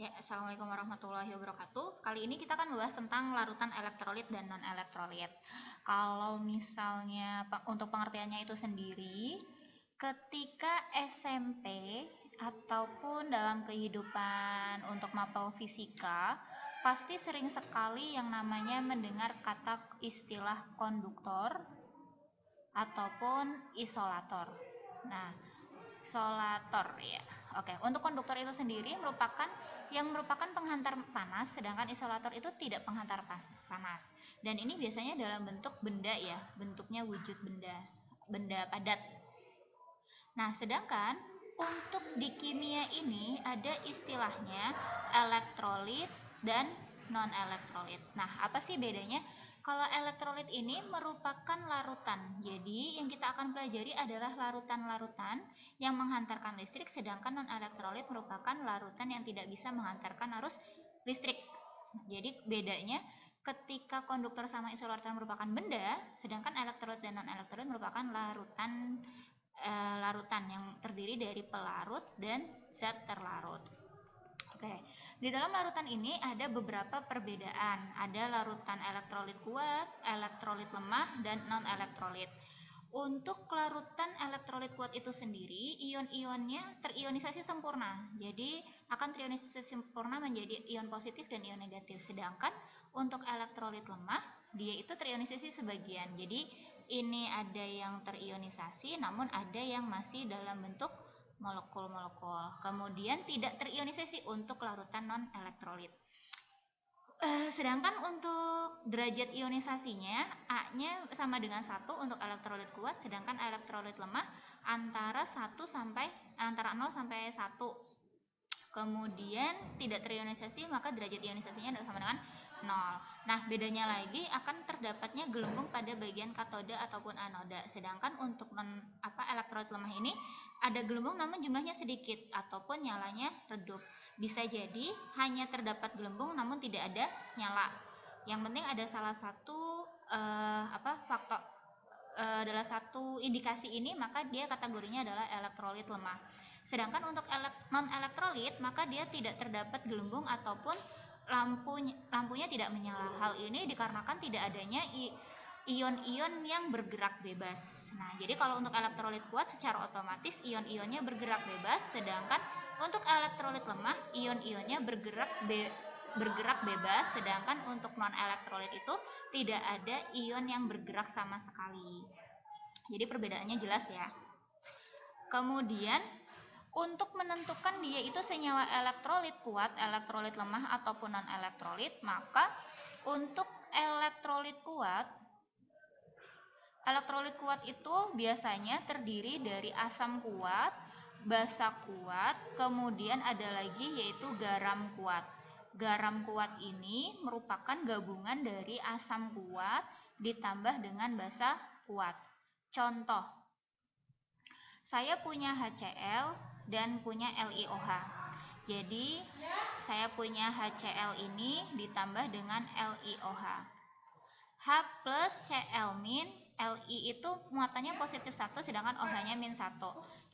Ya, Assalamualaikum warahmatullahi wabarakatuh. Kali ini kita akan membahas tentang larutan elektrolit dan non-elektrolit. Kalau misalnya untuk pengertiannya itu sendiri, ketika SMP ataupun dalam kehidupan untuk mapel fisika, pasti sering sekali yang namanya mendengar kata istilah konduktor ataupun isolator. Nah, isolator ya. Oke, untuk konduktor itu sendiri merupakan penghantar panas, sedangkan isolator itu tidak penghantar panas. Dan ini biasanya dalam bentuk benda ya, bentuknya wujud benda padat. Nah, sedangkan untuk di kimia ini ada istilahnya elektrolit dan non-elektrolit. Nah, apa sih bedanya? Kalau elektrolit ini merupakan larutan. Jadi, yang kita akan pelajari adalah larutan-larutan yang menghantarkan listrik, sedangkan non-elektrolit merupakan larutan yang tidak bisa menghantarkan arus listrik. Jadi, bedanya ketika konduktor sama isolator merupakan benda, sedangkan elektrolit dan non-elektrolit merupakan larutan yang terdiri dari pelarut dan zat terlarut. Oke, di dalam larutan ini ada beberapa perbedaan. Ada larutan elektrolit kuat, elektrolit lemah, dan non-elektrolit. Untuk larutan elektrolit kuat itu sendiri, ion-ionnya terionisasi sempurna. Jadi akan terionisasi sempurna menjadi ion positif dan ion negatif. Sedangkan untuk elektrolit lemah, dia itu terionisasi sebagian. Jadi ini ada yang terionisasi, namun ada yang masih dalam bentuk molekul-molekul. Kemudian tidak terionisasi untuk larutan non-elektrolit. Sedangkan untuk derajat ionisasinya, A-nya sama dengan 1 untuk elektrolit kuat, sedangkan elektrolit lemah antara 0 sampai 1. Kemudian tidak terionisasi, maka derajat ionisasinya sama dengan 0. Nah, bedanya lagi akan terdapatnya gelembung pada bagian katoda ataupun anoda. Sedangkan untuk elektrolit lemah ini ada gelembung namun jumlahnya sedikit ataupun nyalanya redup. Bisa jadi hanya terdapat gelembung namun tidak ada nyala. Yang penting ada salah satu faktor adalah satu indikasi ini, maka dia kategorinya adalah elektrolit lemah. Sedangkan untuk non-elektrolit, maka dia tidak terdapat gelembung ataupun lampunya tidak menyala. Hal ini dikarenakan tidak adanya ion-ion yang bergerak bebas. Nah, jadi kalau untuk elektrolit kuat secara otomatis ion-ionnya bergerak bebas, sedangkan untuk elektrolit lemah ion-ionnya bergerak bebas, sedangkan untuk non-elektrolit itu tidak ada ion yang bergerak sama sekali. Jadi perbedaannya jelas ya. Kemudian untuk menentukan dia itu senyawa elektrolit kuat, elektrolit lemah ataupun non-elektrolit, maka untuk elektrolit kuat itu biasanya terdiri dari asam kuat, basa kuat, kemudian ada lagi yaitu garam kuat. Garam kuat ini merupakan gabungan dari asam kuat ditambah dengan basa kuat. Contoh, saya punya HCl dan punya LiOH. Jadi, saya punya HCl ini ditambah dengan LiOH. H plus Cl min, Li itu muatannya positif 1, sedangkan OH-nya min 1.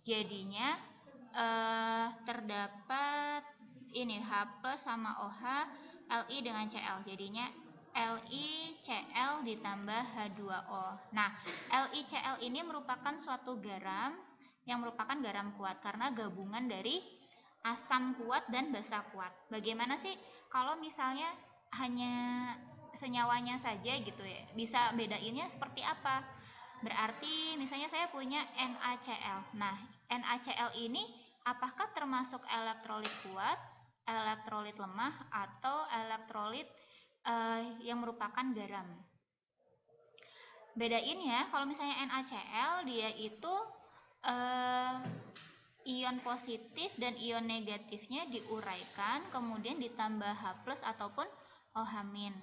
Jadinya terdapat ini H plus sama OH, Li dengan Cl. Jadinya LiCl ditambah H2O. Nah, LiCl ini merupakan suatu garam yang merupakan garam kuat karena gabungan dari asam kuat dan basa kuat. Bagaimana sih kalau misalnya hanya senyawanya saja gitu ya, bisa bedainnya seperti apa? Berarti misalnya saya punya NaCl. Nah, NaCl ini apakah termasuk elektrolit kuat, elektrolit lemah, atau elektrolit yang merupakan garam? Bedain ya, kalau misalnya NaCl dia itu ion positif dan ion negatifnya diuraikan, kemudian ditambah H plus ataupun OH min.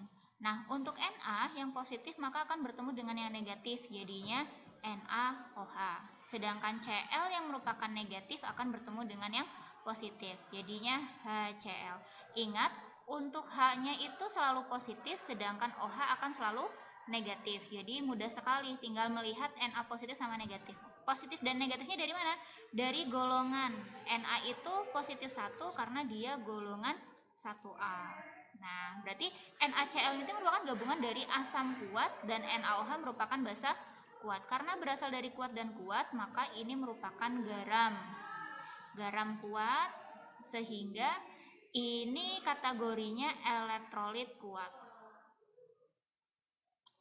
Nah, untuk Na yang positif maka akan bertemu dengan yang negatif, jadinya NaOH. Sedangkan Cl yang merupakan negatif akan bertemu dengan yang positif, jadinya HCl. Ingat, untuk H-nya itu selalu positif, sedangkan OH akan selalu negatif. Jadi mudah sekali, tinggal melihat Na positif sama negatif. Positif dan negatifnya dari mana? Dari golongan. Na itu positif 1 karena dia golongan 1A. Nah, berarti NaCl itu merupakan gabungan dari asam kuat dan NaOH merupakan basa kuat. Karena berasal dari kuat dan kuat, maka ini merupakan garam. Garam kuat, sehingga ini kategorinya elektrolit kuat.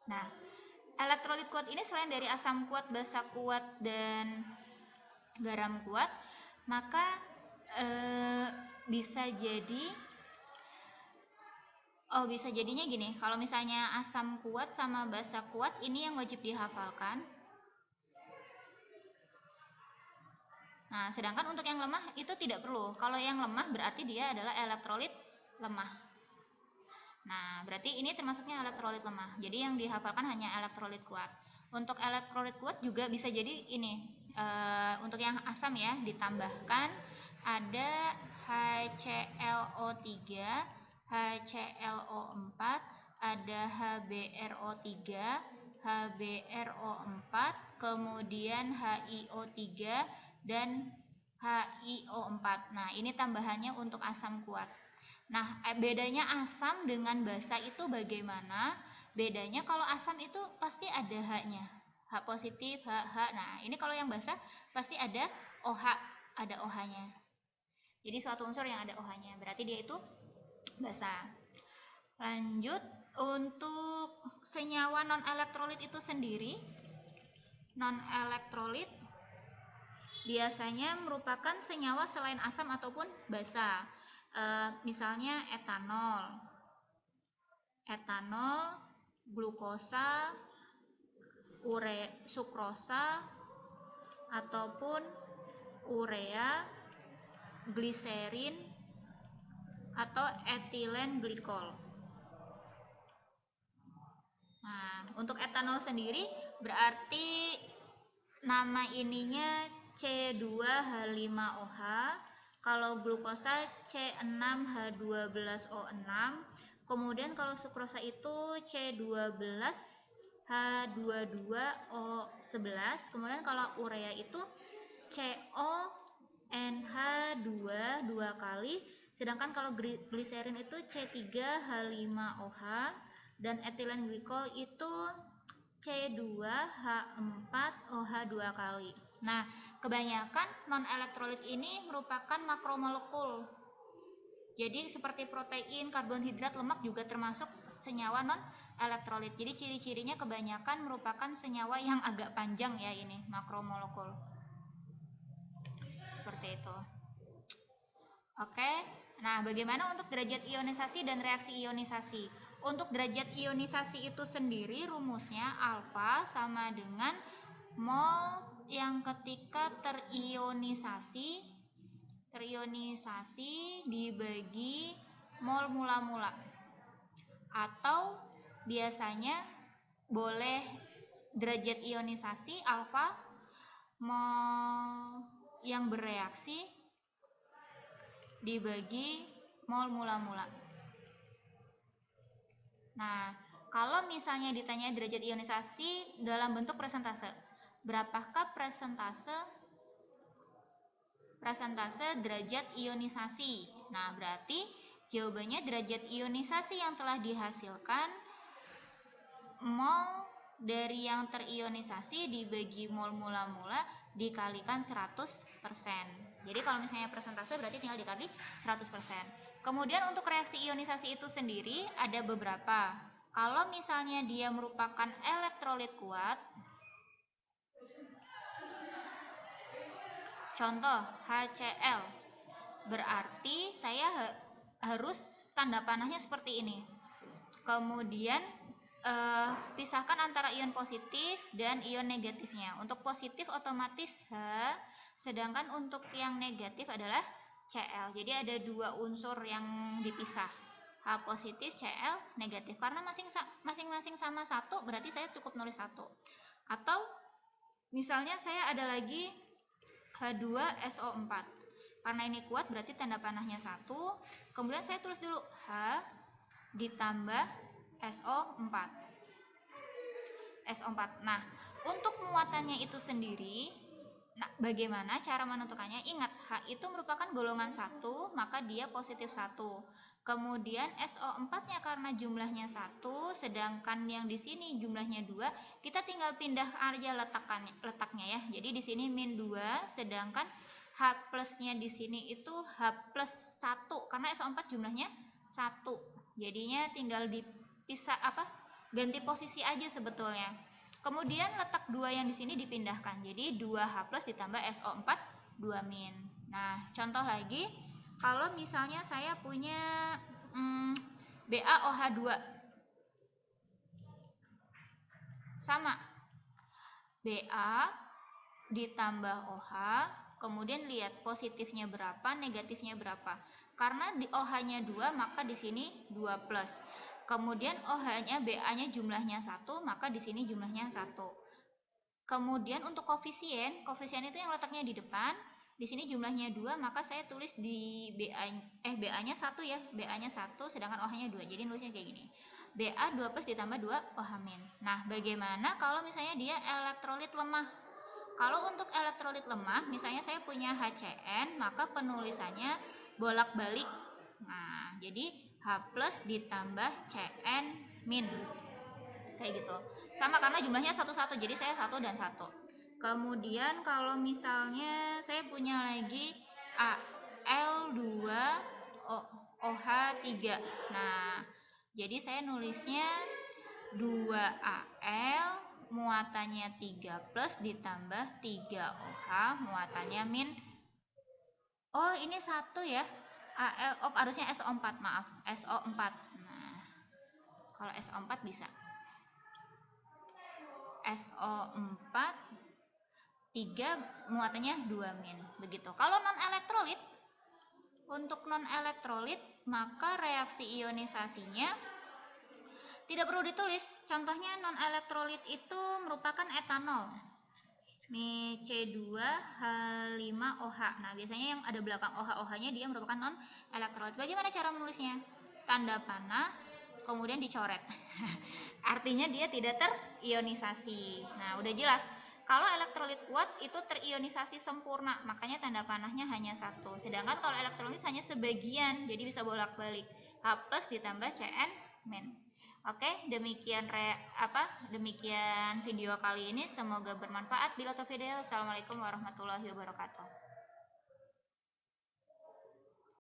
Nah, elektrolit kuat ini selain dari asam kuat, basa kuat, dan garam kuat, maka bisa jadinya gini, kalau misalnya asam kuat sama basa kuat ini yang wajib dihafalkan. Nah, sedangkan untuk yang lemah itu tidak perlu. Kalau yang lemah berarti dia adalah elektrolit lemah. Nah, berarti ini termasuknya elektrolit lemah. Jadi yang dihafalkan hanya elektrolit kuat. Untuk elektrolit kuat juga bisa jadi ini, untuk yang asam ya, ditambahkan ada HClO3, HClO4, ada HBRO3, HBRO4, kemudian HiO3 dan HiO4. Nah, ini tambahannya untuk asam kuat. Nah, bedanya asam dengan basa itu bagaimana? Bedanya kalau asam itu pasti ada H-nya. H positif, H. Nah, ini kalau yang basa pasti ada OH, ada OH-nya. Jadi suatu unsur yang ada OH-nya, berarti dia itu basa. Lanjut, untuk senyawa non-elektrolit itu sendiri, non-elektrolit biasanya merupakan senyawa selain asam ataupun basa. Misalnya etanol, glukosa, sukrosa, ataupun urea, gliserin, atau etilen glikol. Nah, untuk etanol sendiri berarti nama ininya C2H5OH, kalau glukosa C6H12O6, kemudian kalau sukrosa itu C12H22O11, kemudian kalau urea itu CONH2 dua kali, sedangkan kalau gliserin itu C3H5OH, dan etilen glikol itu C2H4OH dua kali. Nah, kebanyakan non-elektrolit ini merupakan makromolekul. Jadi seperti protein, karbohidrat, lemak juga termasuk senyawa non-elektrolit. Jadi ciri-cirinya kebanyakan merupakan senyawa yang agak panjang ya, ini makromolekul. Seperti itu. Oke. Nah, bagaimana untuk derajat ionisasi dan reaksi ionisasi? Untuk derajat ionisasi itu sendiri rumusnya alfa sama dengan mol yang ketika terionisasi dibagi mol mula-mula. Atau biasanya boleh derajat ionisasi alfa mol yang bereaksi dibagi mol mula-mula. Nah, kalau misalnya ditanya derajat ionisasi dalam bentuk persentase, berapakah persentase derajat ionisasi? Nah, berarti jawabannya derajat ionisasi yang telah dihasilkan mol dari yang terionisasi dibagi mol mula-mula dikalikan 100%. Jadi kalau misalnya persentase berarti tinggal dikali 100%. Kemudian untuk reaksi ionisasi itu sendiri ada beberapa. Kalau misalnya dia merupakan elektrolit kuat, contoh HCl, berarti saya harus tanda panahnya seperti ini. Kemudian pisahkan antara ion positif dan ion negatifnya. Untuk positif otomatis H, sedangkan untuk yang negatif adalah Cl. Jadi ada dua unsur yang dipisah, H positif, Cl negatif. Karena masing-masing sama satu, berarti saya cukup nulis satu. Atau misalnya saya ada lagi H2SO4. Karena ini kuat berarti tanda panahnya 1. Kemudian saya tulis dulu H ditambah SO4. Nah, untuk muatannya itu sendiri Nah, bagaimana cara menentukannya? Ingat, H itu merupakan golongan 1, maka dia positif 1. Kemudian SO4-nya karena jumlahnya 1, sedangkan yang di sini jumlahnya 2, kita tinggal pindah aja letaknya ya. Jadi di sini min 2, sedangkan H plusnya di sini itu H plus 1, karena SO4 jumlahnya 1. Jadinya tinggal dipisah ganti posisi aja sebetulnya. Kemudian letak 2 yang di sini dipindahkan. Jadi 2H plus ditambah SO4 2 min. Nah, contoh lagi, kalau misalnya saya punya BaOH2 sama Ba ditambah OH, kemudian lihat positifnya berapa, negatifnya berapa. Karena di OH-nya 2, maka di sini 2 plus. Kemudian OH-nya BA-nya jumlahnya 1, maka di sini jumlahnya 1. Kemudian untuk koefisien itu yang letaknya di depan. Di sini jumlahnya 2, maka saya tulis di BA-nya 1 ya. BA-nya 1, sedangkan OH-nya 2. Jadi nulisnya kayak gini. BA 2 plus ditambah 2 OH min. Nah, bagaimana kalau misalnya dia elektrolit lemah? Kalau untuk elektrolit lemah, misalnya saya punya HCN, maka penulisannya bolak-balik. Nah, jadi H plus ditambah Cn min. Kayak gitu. Sama karena jumlahnya satu-satu, jadi saya 1 dan 1. Kemudian kalau misalnya saya punya lagi Al2OH3. Nah, jadi saya nulisnya 2Al muatannya 3 plus ditambah 3OH muatannya min. Oh, ini 1 ya. Harusnya SO4, maaf. SO4. Nah, kalau SO4 bisa. SO4 3 muatannya 2 min. Begitu. Kalau non elektrolit, untuk non elektrolit maka reaksi ionisasinya tidak perlu ditulis. Contohnya non elektrolit itu merupakan etanol. Nih C2H5OH. Nah, biasanya yang ada belakang OH-OH-nya dia merupakan non elektrolit. Bagaimana cara menulisnya? Tanda panah kemudian dicoret. Artinya dia tidak terionisasi. Nah, udah jelas. Kalau elektrolit kuat itu terionisasi sempurna, makanya tanda panahnya hanya 1. Sedangkan kalau elektrolit hanya sebagian, jadi bisa bolak-balik. H plus ditambah Cn min. Oke, demikian demikian video kali ini, semoga bermanfaat. Bila video, assalamualaikum warahmatullahi wabarakatuh.